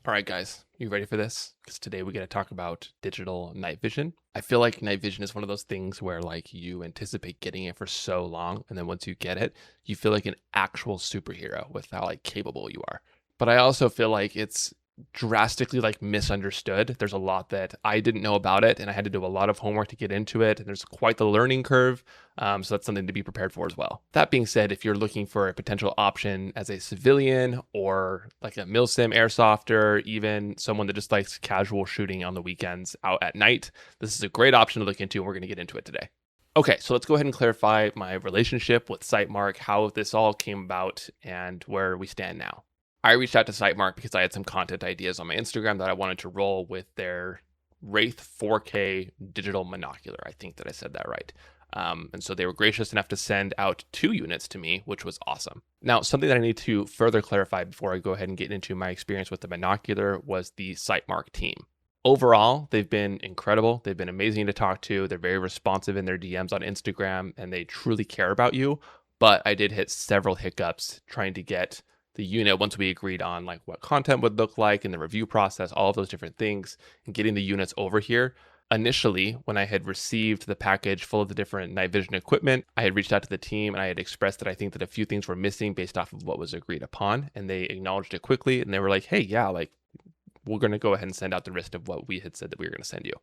All right, guys, you ready for this? Because today we're going to talk about digital night vision. I feel like night vision is one of those things where like you anticipate getting it for so long, and then once you get it, you feel like an actual superhero with how like capable you are. But I also feel like it's drastically like misunderstood. There's a lot that I didn't know about it, and I had to do a lot of homework to get into it, and there's quite the learning curve. So that's something to be prepared for as well. That being said, if you're looking for a potential option as a civilian or like a milsim airsofter, even someone that just likes casual shooting on the weekends out at night, this is a great option to look into, and we're going to get into it today. Okay, so let's go ahead and clarify my relationship with Sitemark, how this all came about, and where we stand now. I reached out to Sightmark because I had some content ideas on my Instagram that I wanted to roll with their WRAITH 4K digital monocular. I think that I said that right. And so they were gracious enough to send out 2 units to me, which was awesome. Now, something that I need to further clarify before I go ahead and get into my experience with the monocular was the Sightmark team. Overall, they've been incredible. They've been amazing to talk to. They're very responsive in their DMs on Instagram, and they truly care about you. But I did hit several hiccups trying to get the unit once we agreed on like what content would look like in the review process, all of those different things, and getting the units over here. Initially, when I had received the package full of the different night vision equipment, I had reached out to the team and I had expressed that I think that a few things were missing based off of what was agreed upon, and they acknowledged it quickly, and they were like, hey, yeah, like we're going to go ahead and send out the rest of what we had said that we were going to send you.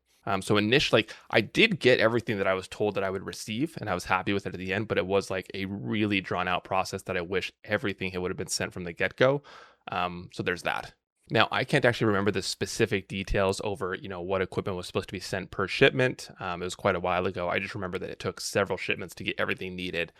So initially, I did get everything that I was told that I would receive, and I was happy with it at the end, but it was like a really drawn out process that I wish everything would have been sent from the get-go. So there's that. Now, I can't actually remember the specific details over, what equipment was supposed to be sent per shipment. It was quite a while ago. I just remember that it took several shipments to get everything needed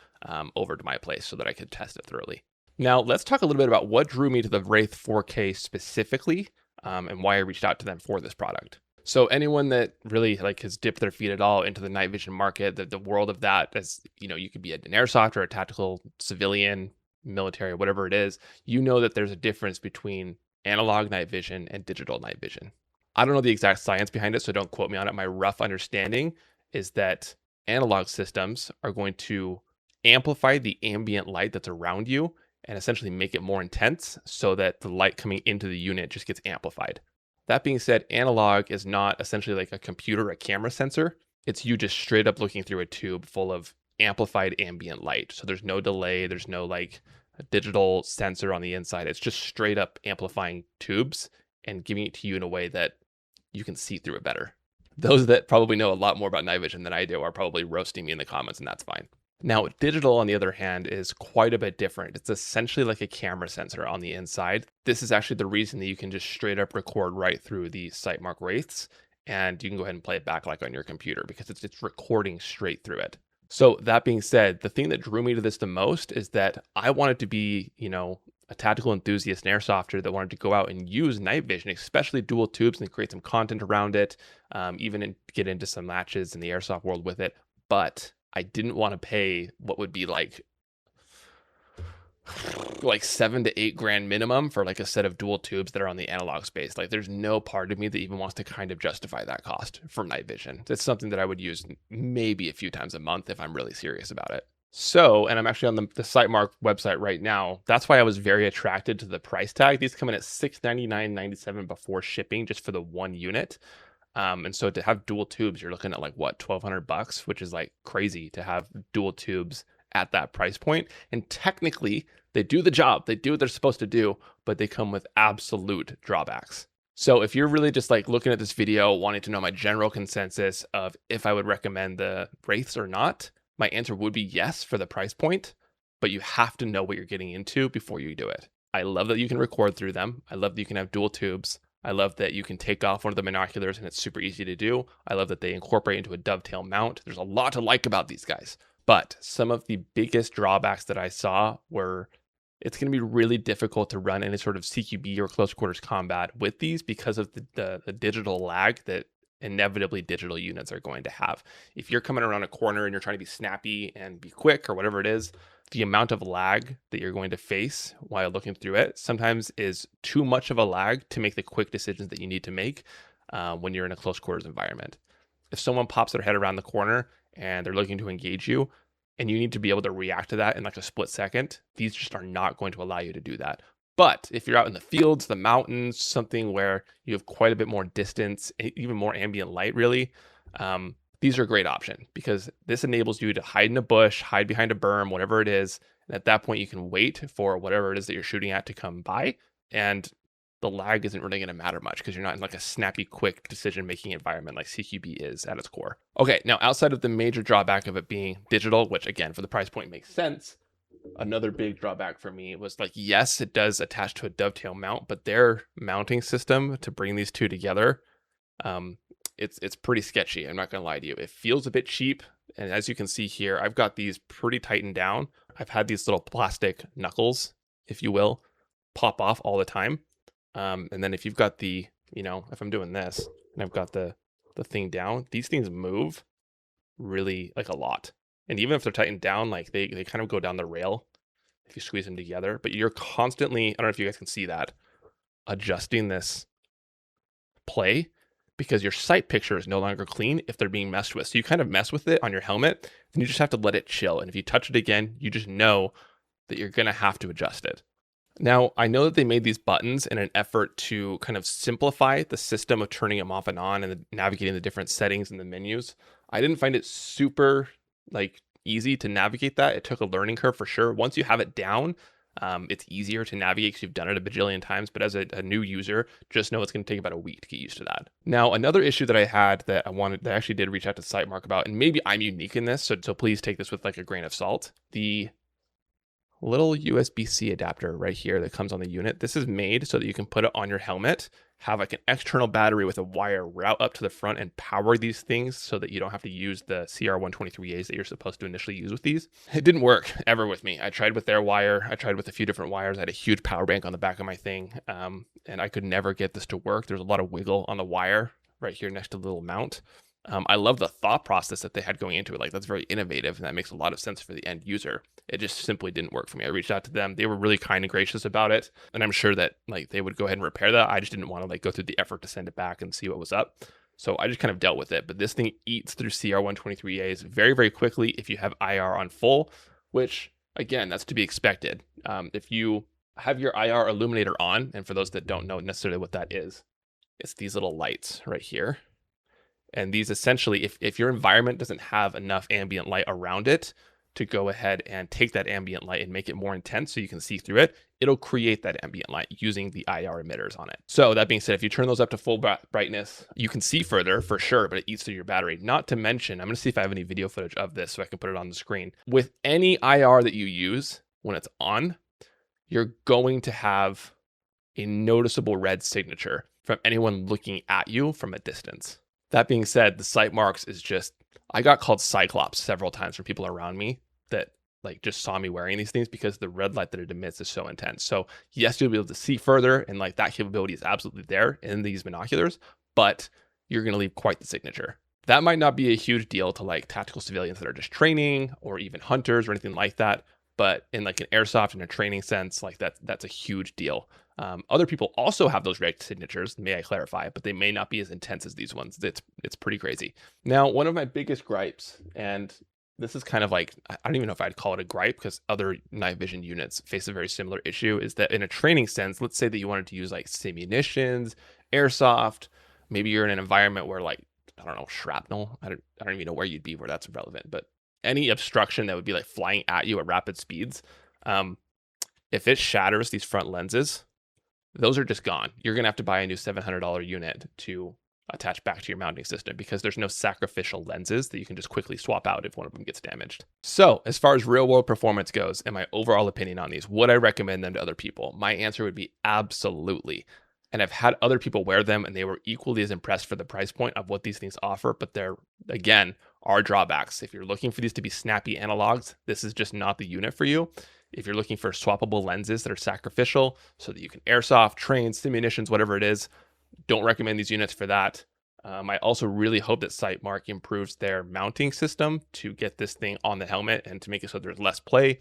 over to my place so that I could test it thoroughly. Now, let's talk a little bit about what drew me to the WRAITH 4K specifically, and why I reached out to them for this product. So anyone that really like has dipped their feet at all into the night vision market, the world of that, as you could be an airsoft or a tactical civilian, military, whatever it is, that there's a difference between analog night vision and digital night vision. I don't know the exact science behind it, so don't quote me on it. My rough understanding is that analog systems are going to amplify the ambient light that's around you and essentially make it more intense so that the light coming into the unit just gets amplified. That being said, analog is not essentially like a computer or a camera sensor. It's you just straight up looking through a tube full of amplified ambient light. So there's no delay, there's no like a digital sensor on the inside. It's just straight up amplifying tubes and giving it to you in a way that you can see through it better. Those that probably know a lot more about night vision than I do are probably roasting me in the comments, and that's fine. Now, digital, on the other hand, is quite a bit different. It's essentially like a camera sensor on the inside. This is actually the reason that you can just straight up record right through the Sightmark WRAITHs, and you can go ahead and play it back like on your computer because it's recording straight through it. So that being said, the thing that drew me to this the most is that I wanted to be, a tactical enthusiast and airsofter that wanted to go out and use night vision, especially dual tubes, and create some content around it, get into some matches in the airsoft world with it. But I didn't want to pay what would be like 7 to 8 grand minimum for like a set of dual tubes that are on the analog space. Like there's no part of me that even wants to kind of justify that cost for night vision. It's something that I would use maybe a few times a month if I'm really serious about it. So, and I'm actually on the Sightmark website right now. That's why I was very attracted to the price tag. These come in at $699.97 before shipping just for the one unit. And so to have dual tubes, you're looking at like what, $1,200, which is like crazy to have dual tubes at that price point. And technically, they do the job. They do what they're supposed to do, but they come with absolute drawbacks. So if you're really just like looking at this video, wanting to know my general consensus of if I would recommend the WRAITHs or not, my answer would be yes for the price point, but you have to know what you're getting into before you do it. I love that you can record through them. I love that you can have dual tubes. I love that you can take off one of the binoculars and it's super easy to do. I love that they incorporate into a dovetail mount. There's a lot to like about these guys. But some of the biggest drawbacks that I saw were it's going to be really difficult to run any sort of CQB or close quarters combat with these because of the digital lag that inevitably digital units are going to have. If you're coming around a corner and you're trying to be snappy and be quick or whatever it is, the amount of lag that you're going to face while looking through it sometimes is too much of a lag to make the quick decisions that you need to make when you're in a close quarters environment. If someone pops their head around the corner and they're looking to engage you, and you need to be able to react to that in like a split second, these just are not going to allow you to do that. But if you're out in the fields, the mountains, something where you have quite a bit more distance, even more ambient light, really, these are a great option because this enables you to hide in a bush, hide behind a berm, whatever it is. And at that point, you can wait for whatever it is that you're shooting at to come by. And the lag isn't really going to matter much because you're not in like a snappy, quick decision-making environment like CQB is at its core. Okay, now outside of the major drawback of it being digital, which again, for the price point makes sense, another big drawback for me was like, yes, it does attach to a dovetail mount, but their mounting system to bring these two together, it's pretty sketchy. I'm not going to lie to you. It feels a bit cheap. And as you can see here, I've got these pretty tightened down. I've had these little plastic knuckles, if you will, pop off all the time. And then if you've got the, if I'm doing this and I've got the thing down, these things move really like a lot. And even if they're tightened down, like they kind of go down the rail if you squeeze them together. But you're constantly, I don't know if you guys can see that, adjusting this play because your sight picture is no longer clean if they're being messed with. So you kind of mess with it on your helmet and you just have to let it chill. And if you touch it again, you just know that you're going to have to adjust it. Now, I know that they made these buttons in an effort to kind of simplify the system of turning them off and on and navigating the different settings in the menus. I didn't find it super easy to navigate that. It took a learning curve for sure. Once you have it down, it's easier to navigate because you've done it a bajillion times. But as a new user, just know it's going to take about a week to get used to that. Now, another issue that I had that I actually did reach out to Sitemark about, and maybe I'm unique in this, so please take this with like a grain of salt. The little USB-C adapter right here that comes on the unit. This is made so that you can put it on your helmet, have like an external battery with a wire route up to the front and power these things so that you don't have to use the CR123As that you're supposed to initially use with these. It didn't work ever with me. I tried with their wire. I tried with a few different wires. I had a huge power bank on the back of my thing, and I could never get this to work. There's a lot of wiggle on the wire right here next to the little mount. I love the thought process that they had going into it. Like, that's very innovative and that makes a lot of sense for the end user. It just simply didn't work for me. I reached out to them. They were really kind and gracious about it. And I'm sure that they would go ahead and repair that. I just didn't want to go through the effort to send it back and see what was up. So I just kind of dealt with it. But this thing eats through CR123As very, very quickly if you have IR on full, which again, that's to be expected. If you have your IR illuminator on, and for those that don't know necessarily what that is, it's these little lights right here. And these essentially, if your environment doesn't have enough ambient light around it to go ahead and take that ambient light and make it more intense so you can see through it, it'll create that ambient light using the IR emitters on it. So that being said, if you turn those up to full brightness, you can see further for sure, but it eats through your battery. Not to mention, I'm going to see if I have any video footage of this so I can put it on the screen. With any IR that you use when it's on, you're going to have a noticeable red signature from anyone looking at you from a distance. That being said, the Sightmarks is just, I got called Cyclops several times from people around me that just saw me wearing these things because the red light that it emits is so intense. So yes, you'll be able to see further and that capability is absolutely there in these binoculars, but you're going to leave quite the signature. That might not be a huge deal to tactical civilians that are just training or even hunters or anything like that. But in an airsoft and a training sense, that's a huge deal. Other people also have those red signatures, may I clarify, but they may not be as intense as these ones. It's pretty crazy. Now, one of my biggest gripes, and this is kind of I don't even know if I'd call it a gripe because other night vision units face a very similar issue, is that in a training sense, let's say that you wanted to use simunitions, airsoft, maybe you're in an environment where I don't know, shrapnel. I don't even know where you'd be where that's relevant, but any obstruction that would be flying at you at rapid speeds, if it shatters these front lenses, those are just gone. You're going to have to buy a new $700 unit to attach back to your mounting system because there's no sacrificial lenses that you can just quickly swap out if one of them gets damaged. So as far as real world performance goes and my overall opinion on these, would I recommend them to other people? My answer would be absolutely. And I've had other people wear them and they were equally as impressed for the price point of what these things offer. But there, again, are drawbacks. If you're looking for these to be snappy analogs, this is just not the unit for you. If you're looking for swappable lenses that are sacrificial so that you can airsoft, train, munitions, whatever it is, don't recommend these units for that. I also really hope that Sightmark improves their mounting system to get this thing on the helmet and to make it so there's less play.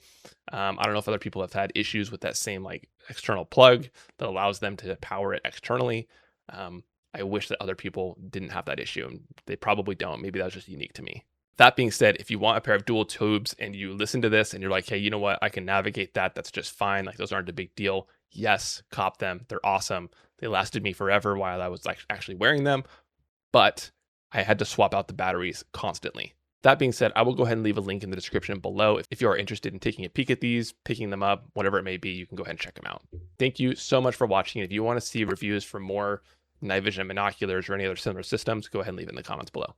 I don't know if other people have had issues with that same external plug that allows them to power it externally. I wish that other people didn't have that issue, and they probably don't. Maybe that's just unique to me. That being said, if you want a pair of dual tubes and you listen to this and you're like, hey, you know what? I can navigate that. That's just fine. Those aren't a big deal. Yes, cop them. They're awesome. They lasted me forever while I was like actually wearing them, but I had to swap out the batteries constantly. That being said, I will go ahead and leave a link in the description below. If you are interested in taking a peek at these, picking them up, whatever it may be, you can go ahead and check them out. Thank you so much for watching. If you want to see reviews for more night vision binoculars or any other similar systems, go ahead and leave it in the comments below.